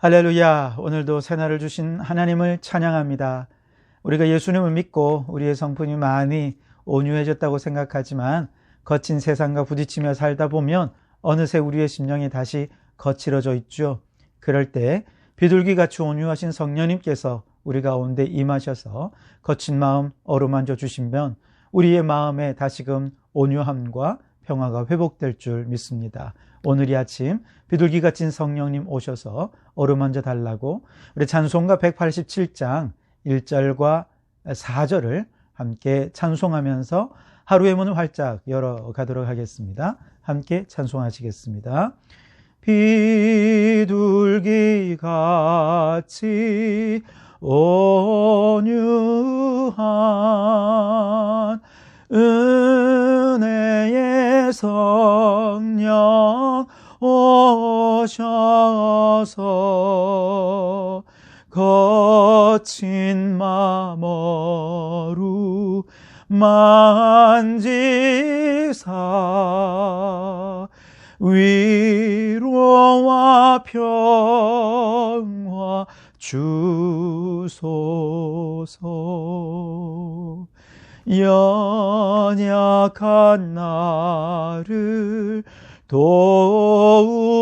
할렐루야. 오늘도 새날을 주신 하나님을 찬양합니다. 우리가 예수님을 믿고 우리의 성품이 많이 온유해졌다고 생각하지만 거친 세상과 부딪히며 살다 보면 어느새 우리의 심령이 다시 거칠어져 있죠. 그럴 때 비둘기같이 온유하신 성령님께서 우리 가운데 임하셔서 거친 마음 어루만져 주시면 우리의 마음에 다시금 온유함과 평화가 회복될 줄 믿습니다. 오늘 이 아침 비둘기같은 성령님 오셔서 어루만져 달라고 우리 찬송가 187장 1절과 4절을 함께 찬송하면서 하루의 문을 활짝 열어가도록 하겠습니다. 함께 찬송하시겠습니다. 비둘기같이 온유한 은혜의 성령 오셔서 거친 마음 어루만지사 위로와 평화 주소서. 연약한 나를 도우사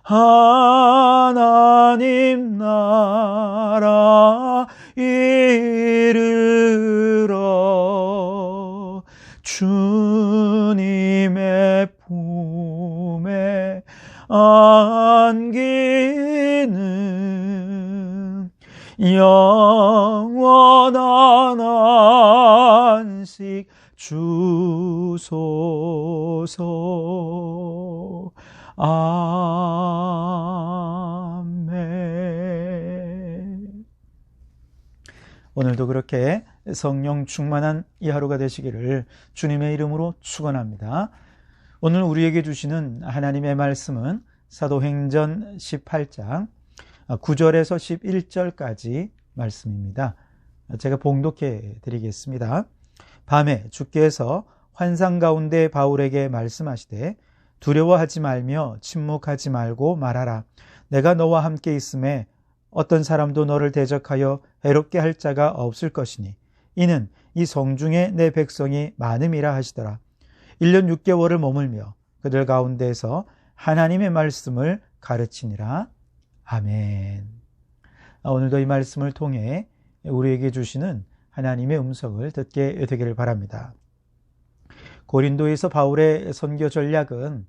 하나님 나라 이르러 주님의 품에 안기는 영원한 안식 주소서. 아멘. 오늘도 그렇게 성령 충만한 이 하루가 되시기를 주님의 이름으로 축원합니다. 오늘 우리에게 주시는 하나님의 말씀은 사도행전 18장 9절에서 11절까지 말씀입니다. 제가 봉독해 드리겠습니다. 밤에 주께서 환상 가운데 바울에게 말씀하시되 두려워하지 말며 침묵하지 말고 말하라. 내가 너와 함께 있음에 어떤 사람도 너를 대적하여 해롭게 할 자가 없을 것이니 이는 이 성중에 내 백성이 많음이라 하시더라. 1년 6개월을 머물며 그들 가운데에서 하나님의 말씀을 가르치니라. 아멘. 오늘도 이 말씀을 통해 우리에게 주시는 하나님의 음성을 듣게 되기를 바랍니다. 고린도에서 바울의 선교 전략은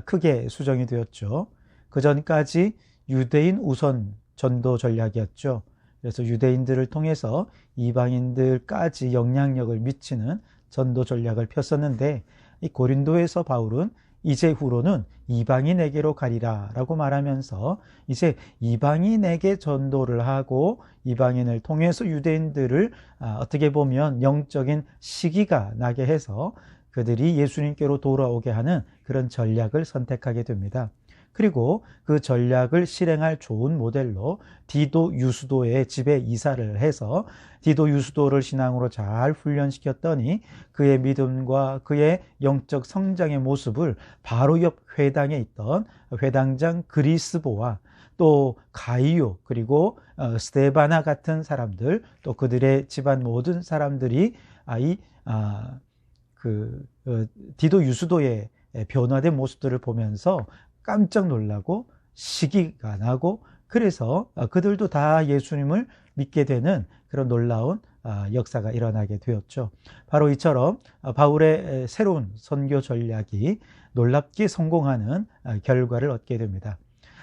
크게 수정이 되었죠. 그 전까지 유대인 우선 전도 전략이었죠. 그래서 유대인들을 통해서 이방인들까지 영향력을 미치는 전도 전략을 폈었는데 이 고린도에서 바울은 이제 후로는 이방인에게로 가리라 라고 말하면서 이제 이방인에게 전도를 하고 이방인을 통해서 유대인들을 어떻게 보면 영적인 시기가 나게 해서 그들이 예수님께로 돌아오게 하는 그런 전략을 선택하게 됩니다. 그리고 그 전략을 실행할 좋은 모델로 디도 유스도의 집에 이사를 해서 디도 유스도를 신앙으로 잘 훈련시켰더니 그의 믿음과 그의 영적 성장의 모습을 바로 옆 회당에 있던 회당장 그리스보와 또 가이오 그리고 스데바나 같은 사람들 또 그들의 집안 모든 사람들이 디도 유스도의 변화된 모습들을 보면서 깜짝 놀라고 시기가 나고 그래서 그들도 다 예수님을 믿게 되는 그런 놀라운 역사가 일어나게 되었죠. 바로 이처럼 바울의 새로운 선교 전략이 놀랍게 성공하는 결과를 얻게 됩니다.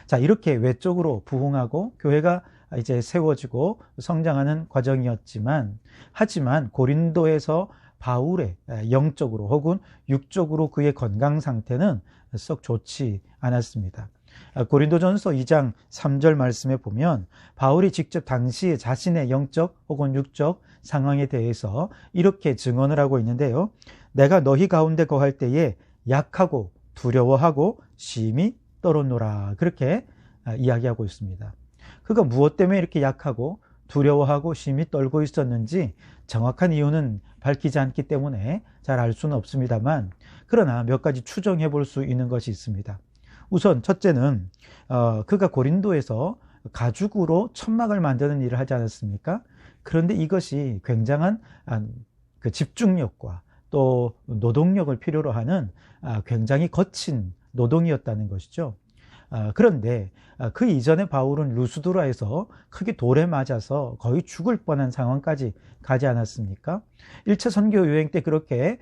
자, 이렇게 외적으로 부흥하고 교회가 이제 세워지고 성장하는 과정이었지만 하지만 고린도에서 바울의 영적으로 혹은 육적으로 그의 건강 상태는 썩 좋지 않았습니다. 고린도전서 2장 3절 말씀에 보면 바울이 직접 당시에 자신의 영적 혹은 육적 상황에 대해서 이렇게 증언을 하고 있는데요. 내가 너희 가운데 거할 때에 약하고 두려워하고 심히 떨었노라. 그렇게 이야기하고 있습니다. 그가 무엇 때문에 이렇게 약하고 두려워하고 심히 떨고 있었는지 정확한 이유는 밝히지 않기 때문에 잘 알 수는 없습니다만 그러나 몇 가지 추정해 볼 수 있는 것이 있습니다. 우선 첫째는 그가 고린도에서 가죽으로 천막을 만드는 일을 하지 않았습니까? 그런데 이것이 굉장한 그 집중력과 또 노동력을 필요로 하는 굉장히 거친 노동이었다는 것이죠. 그런데 그 이전에 바울은 루스드라에서 크게 돌에 맞아서 거의 죽을 뻔한 상황까지 가지 않았습니까? 1차 선교 여행 때 그렇게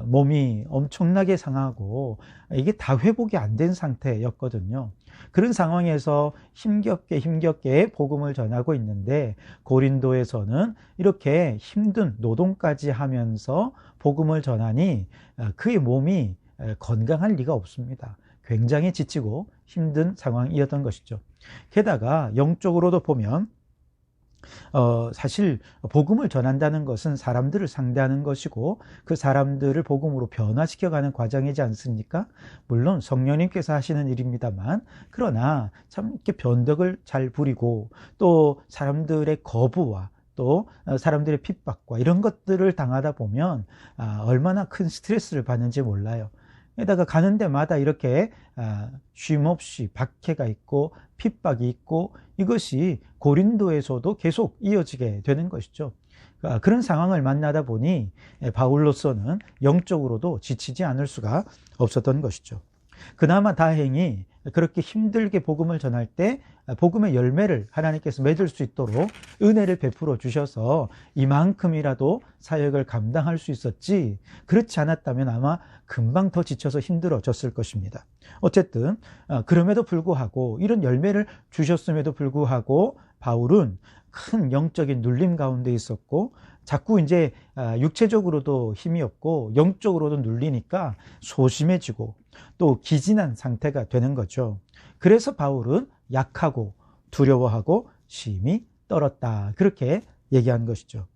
몸이 엄청나게 상하고 이게 다 회복이 안 된 상태였거든요. 그런 상황에서 힘겹게 복음을 전하고 있는데 고린도에서는 이렇게 힘든 노동까지 하면서 복음을 전하니 그의 몸이 건강할 리가 없습니다. 굉장히 지치고 힘든 상황이었던 것이죠. 게다가 영적으로도 보면 사실 복음을 전한다는 것은 사람들을 상대하는 것이고 그 사람들을 복음으로 변화시켜가는 과정이지 않습니까? 물론 성령님께서 하시는 일입니다만, 그러나 참 이렇게 변덕을 잘 부리고 또 사람들의 거부와 또 사람들의 핍박과 이런 것들을 당하다 보면 얼마나 큰 스트레스를 받는지 몰라요. 게다가 가는 데마다 이렇게 쉼없이 박해가 있고 핍박이 있고 이것이 고린도에서도 계속 이어지게 되는 것이죠. 그런 상황을 만나다 보니 바울로서는 영적으로도 지치지 않을 수가 없었던 것이죠. 그나마 다행히 그렇게 힘들게 복음을 전할 때 복음의 열매를 하나님께서 맺을 수 있도록 은혜를 베풀어 주셔서 이만큼이라도 사역을 감당할 수 있었지, 그렇지 않았다면 아마 금방 더 지쳐서 힘들어졌을 것입니다. 어쨌든 그럼에도 불구하고 이런 열매를 주셨음에도 불구하고 바울은 큰 영적인 눌림 가운데 있었고 자꾸 이제 육체적으로도 힘이 없고 영적으로도 눌리니까 소심해지고 또 기진한 상태가 되는 거죠. 그래서 바울은 약하고 두려워하고 심히 떨었다, 그렇게 얘기한 것이죠.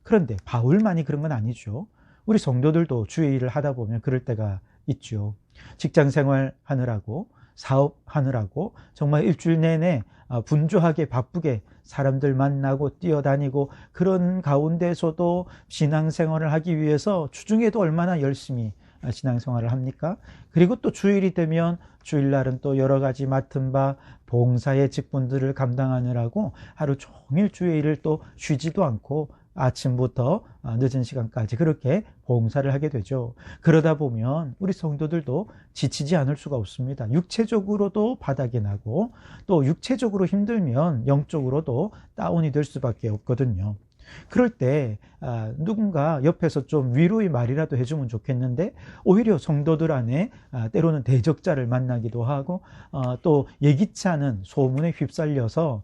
그런데 바울만이 그런 건 아니죠. 우리 성도들도 주의 일을 하다 보면 그럴 때가 있죠. 직장 생활 하느라고 사업하느라고 정말 일주일 내내 분주하게 바쁘게 사람들 만나고 뛰어다니고 그런 가운데서도 신앙생활을 하기 위해서 주중에도 얼마나 열심히 신앙생활을 합니까? 그리고 또 주일이 되면 주일날은 또 여러 가지 맡은 바 봉사의 직분들을 감당하느라고 하루 종일 주의 일을 또 쉬지도 않고 아침부터 늦은 시간까지 그렇게 봉사를 하게 되죠. 그러다 보면 우리 성도들도 지치지 않을 수가 없습니다. 육체적으로도 바닥이 나고 또 육체적으로 힘들면 영적으로도 다운이 될 수밖에 없거든요. 그럴 때 누군가 옆에서 좀 위로의 말이라도 해주면 좋겠는데 오히려 성도들 안에 때로는 대적자를 만나기도 하고 또 예기치 않은 소문에 휩쓸려서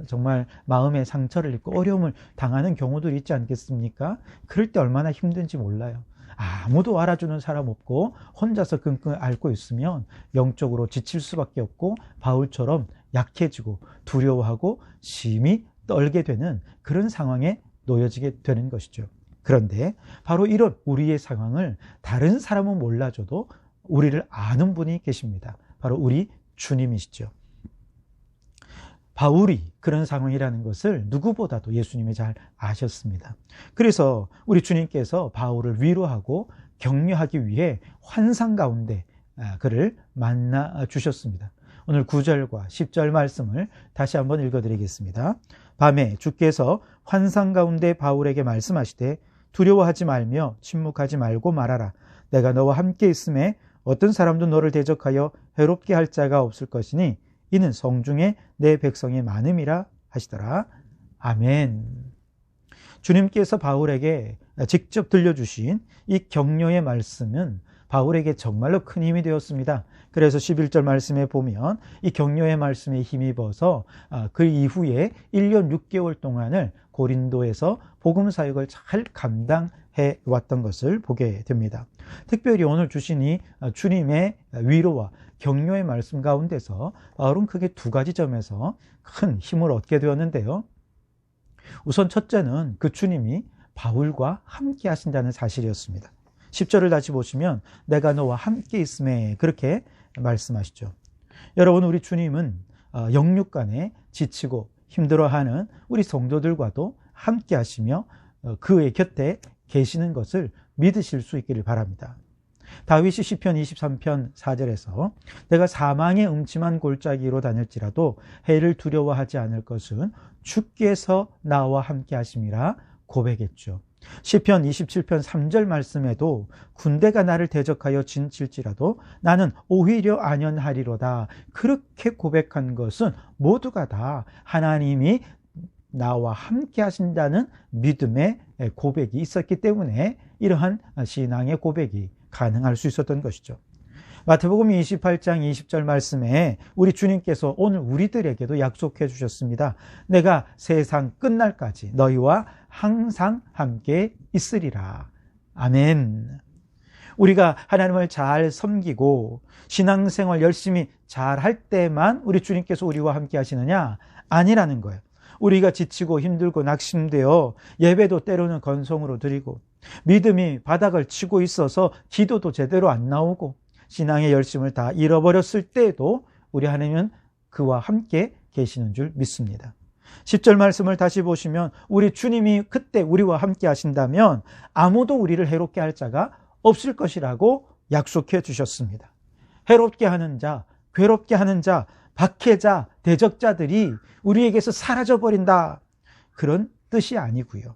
정말 마음의 상처를 입고 어려움을 당하는 경우들이 있지 않겠습니까? 그럴 때 얼마나 힘든지 몰라요. 아무도 알아주는 사람 없고 혼자서 끙끙 앓고 있으면 영적으로 지칠 수밖에 없고 바울처럼 약해지고 두려워하고 심히 떨게 되는 그런 상황에 놓여지게 되는 것이죠. 그런데 바로 이런 우리의 상황을 다른 사람은 몰라줘도 우리를 아는 분이 계십니다. 바로 우리 주님이시죠. 바울이 그런 상황이라는 것을 누구보다도 예수님이 잘 아셨습니다. 그래서 우리 주님께서 바울을 위로하고 격려하기 위해 환상 가운데 그를 만나 주셨습니다. 오늘 9절과 10절 말씀을 다시 한번 읽어드리겠습니다. 밤에 주께서 환상 가운데 바울에게 말씀하시되 두려워하지 말며 침묵하지 말고 말하라. 내가 너와 함께 있음에 어떤 사람도 너를 대적하여 해롭게 할 자가 없을 것이니 이는 성중에 내 백성이 많음이라 하시더라. 아멘. 주님께서 바울에게 직접 들려주신 이 격려의 말씀은 바울에게 정말로 큰 힘이 되었습니다. 그래서 11절 말씀에 보면 이 격려의 말씀에 힘입어서 그 이후에 1년 6개월 동안을 고린도에서 복음 사역을 잘 감당해 왔던 것을 보게 됩니다. 특별히 오늘 주신 이 주님의 위로와 격려의 말씀 가운데서 바울은 크게 두 가지 점에서 큰 힘을 얻게 되었는데요. 우선 첫째는 그 주님이 바울과 함께 하신다는 사실이었습니다. 10절을 다시 보시면 내가 너와 함께 있음에 그렇게 말씀하시죠. 여러분, 우리 주님은 영육간에 지치고 힘들어하는 우리 성도들과도 함께 하시며 그의 곁에 계시는 것을 믿으실 수 있기를 바랍니다. 다윗이 시편 23편 4절에서 내가 사망의 음침한 골짜기로 다닐지라도 해를 두려워하지 않을 것은 주께서 나와 함께 하심이라 고백했죠. 시편 27편 3절 말씀에도 군대가 나를 대적하여 진칠지라도 나는 오히려 안연하리로다. 그렇게 고백한 것은 모두가 다 하나님이 나와 함께 하신다는 믿음의 고백이 있었기 때문에 이러한 신앙의 고백이 가능할 수 있었던 것이죠. 마태복음 28장 20절 말씀에 우리 주님께서 오늘 우리들에게도 약속해 주셨습니다. 내가 세상 끝날까지 너희와 항상 함께 있으리라. 아멘. 우리가 하나님을 잘 섬기고 신앙생활 열심히 잘 할 때만 우리 주님께서 우리와 함께 하시느냐? 아니라는 거예요. 우리가 지치고 힘들고 낙심되어 예배도 때로는 건성으로 드리고 믿음이 바닥을 치고 있어서 기도도 제대로 안 나오고 신앙의 열심을 다 잃어버렸을 때에도 우리 하나님은 그와 함께 계시는 줄 믿습니다. 10절 말씀을 다시 보시면 우리 주님이 그때 우리와 함께 하신다면 아무도 우리를 해롭게 할 자가 없을 것이라고 약속해 주셨습니다. 해롭게 하는 자, 괴롭게 하는 자, 박해자, 대적자들이 우리에게서 사라져버린다. 그런 뜻이 아니고요.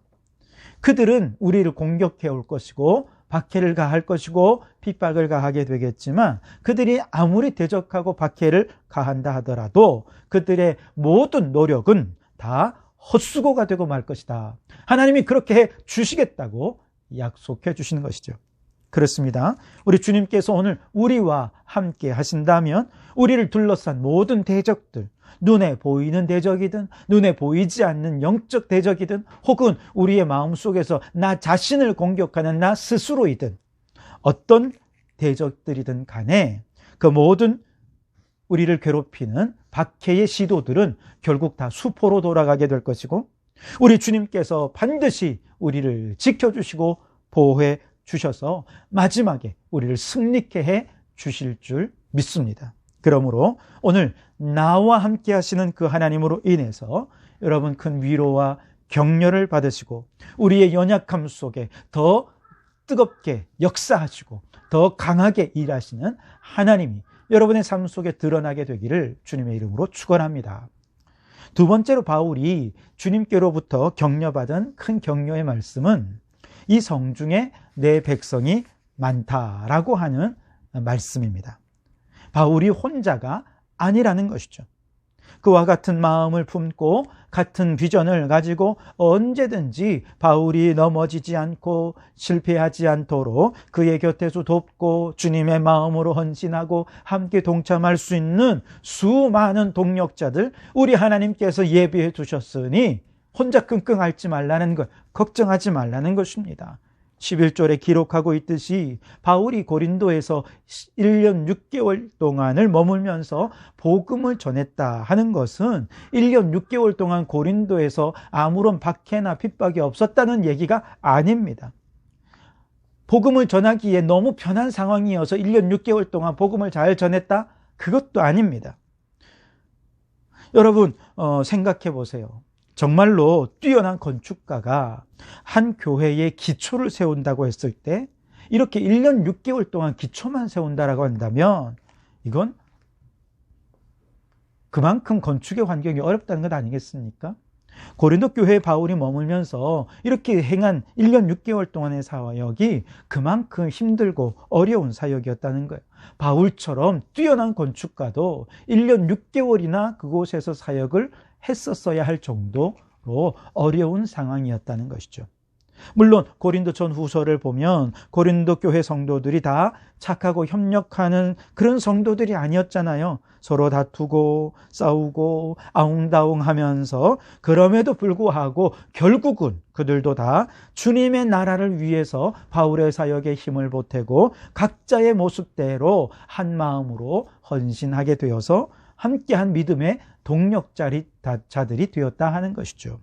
그들은 우리를 공격해 올 것이고 박해를 가할 것이고 핍박을 가하게 되겠지만 그들이 아무리 대적하고 박해를 가한다 하더라도 그들의 모든 노력은 다 헛수고가 되고 말 것이다. 하나님이 그렇게 해 주시겠다고 약속해 주시는 것이죠. 그렇습니다. 우리 주님께서 오늘 우리와 함께 하신다면 우리를 둘러싼 모든 대적들, 눈에 보이는 대적이든 눈에 보이지 않는 영적 대적이든 혹은 우리의 마음속에서 나 자신을 공격하는 나 스스로이든 어떤 대적들이든 간에 그 모든 우리를 괴롭히는 박해의 시도들은 결국 다 수포로 돌아가게 될 것이고 우리 주님께서 반드시 우리를 지켜주시고 보호해 주셔서 마지막에 우리를 승리케 해 주실 줄 믿습니다. 그러므로 오늘 나와 함께 하시는 그 하나님으로 인해서 여러분 큰 위로와 격려를 받으시고 우리의 연약함 속에 더 뜨겁게 역사하시고 더 강하게 일하시는 하나님이 여러분의 삶 속에 드러나게 되기를 주님의 이름으로 축원합니다. 두 번째로 바울이 주님께로부터 격려받은 큰 격려의 말씀은 이 성중에 내 백성이 많다라고 하는 말씀입니다. 바울이 혼자가 아니라는 것이죠. 그와 같은 마음을 품고 같은 비전을 가지고 언제든지 바울이 넘어지지 않고 실패하지 않도록 그의 곁에서 돕고 주님의 마음으로 헌신하고 함께 동참할 수 있는 수많은 동력자들 우리 하나님께서 예비해 두셨으니 혼자 끙끙 앓지 말라는 것, 걱정하지 말라는 것입니다. 11절에 기록하고 있듯이 바울이 고린도에서 1년 6개월 동안을 머물면서 복음을 전했다 하는 것은 1년 6개월 동안 고린도에서 아무런 박해나 핍박이 없었다는 얘기가 아닙니다. 복음을 전하기에 너무 편한 상황이어서 1년 6개월 동안 복음을 잘 전했다? 그것도 아닙니다. 여러분 생각해 보세요. 정말로 뛰어난 건축가가 한 교회의 기초를 세운다고 했을 때 이렇게 1년 6개월 동안 기초만 세운다라고 한다면 이건 그만큼 건축의 환경이 어렵다는 것 아니겠습니까? 고린도 교회에 바울이 머물면서 이렇게 행한 1년 6개월 동안의 사역이 그만큼 힘들고 어려운 사역이었다는 거예요. 바울처럼 뛰어난 건축가도 1년 6개월이나 그곳에서 사역을 했었어야 할 정도로 어려운 상황이었다는 것이죠. 물론 고린도 전후서를 보면 고린도 교회 성도들이 다 착하고 협력하는 그런 성도들이 아니었잖아요. 서로 다투고 싸우고 아웅다웅하면서 그럼에도 불구하고 결국은 그들도 다 주님의 나라를 위해서 바울의 사역에 힘을 보태고 각자의 모습대로 한 마음으로 헌신하게 되어서 함께한 믿음의 동력자들이 되었다 하는 것이죠.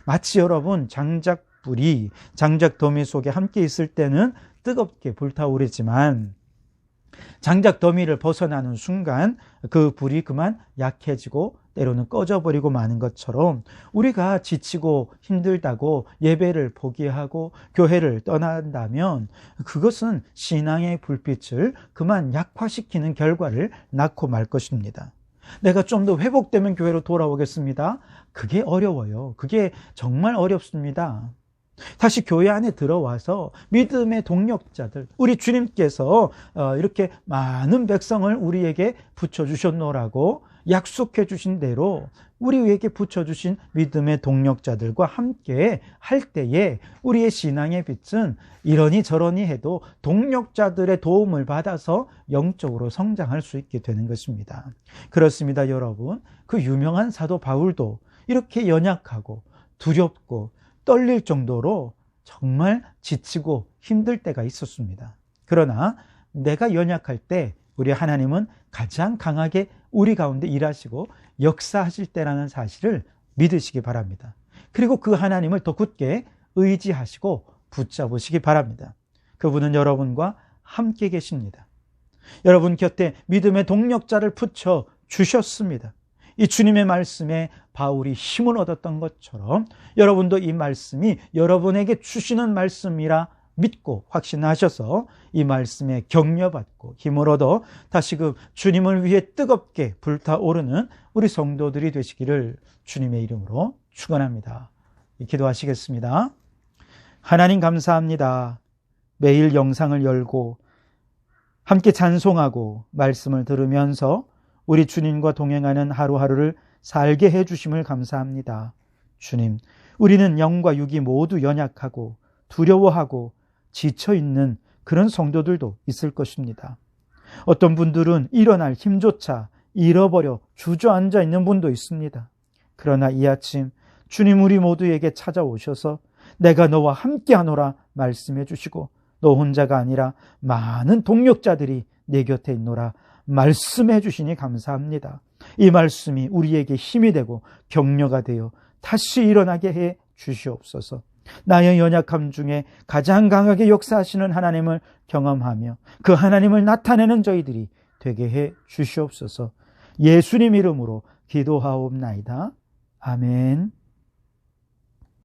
마치 여러분 장작불이 장작더미 속에 함께 있을 때는 뜨겁게 불타오르지만 장작더미를 벗어나는 순간 그 불이 그만 약해지고 때로는 꺼져버리고 마는 것처럼 우리가 지치고 힘들다고 예배를 포기하고 교회를 떠난다면 그것은 신앙의 불빛을 그만 약화시키는 결과를 낳고 말 것입니다. 내가 좀 더 회복되면 교회로 돌아오겠습니다. 그게 어려워요. 그게 정말 어렵습니다. 다시 교회 안에 들어와서 믿음의 동력자들, 우리 주님께서 이렇게 많은 백성을 우리에게 붙여주셨노라고 약속해 주신 대로 우리에게 붙여주신 믿음의 동력자들과 함께 할 때에 우리의 신앙의 빛은 이러니 저러니 해도 동력자들의 도움을 받아서 영적으로 성장할 수 있게 되는 것입니다. 그렇습니다, 여러분. 그 유명한 사도 바울도 이렇게 연약하고 두렵고 떨릴 정도로 정말 지치고 힘들 때가 있었습니다. 그러나 내가 연약할 때 우리 하나님은 가장 강하게 우리 가운데 일하시고 역사하실 때라는 사실을 믿으시기 바랍니다. 그리고 그 하나님을 더 굳게 의지하시고 붙잡으시기 바랍니다. 그분은 여러분과 함께 계십니다. 여러분 곁에 믿음의 동력자를 붙여 주셨습니다. 이 주님의 말씀에 바울이 힘을 얻었던 것처럼 여러분도 이 말씀이 여러분에게 주시는 말씀이라 믿고 확신하셔서 이 말씀에 격려받고 힘을 얻어 다시금 주님을 위해 뜨겁게 불타오르는 우리 성도들이 되시기를 주님의 이름으로 축원합니다. 기도하시겠습니다. 하나님 감사합니다. 매일 영상을 열고 함께 찬송하고 말씀을 들으면서 우리 주님과 동행하는 하루하루를 살게 해주심을 감사합니다. 주님, 우리는 영과 육이 모두 연약하고 두려워하고 지쳐있는 그런 성도들도 있을 것입니다. 어떤 분들은 일어날 힘조차 잃어버려 주저앉아 있는 분도 있습니다. 그러나 이 아침 주님 우리 모두에게 찾아오셔서 내가 너와 함께하노라 말씀해 주시고 너 혼자가 아니라 많은 동력자들이 내 곁에 있노라 말씀해 주시니 감사합니다. 이 말씀이 우리에게 힘이 되고 격려가 되어 다시 일어나게 해 주시옵소서. 나의 연약함 중에 가장 강하게 역사하시는 하나님을 경험하며 그 하나님을 나타내는 저희들이 되게 해 주시옵소서. 예수님 이름으로 기도하옵나이다. 아멘.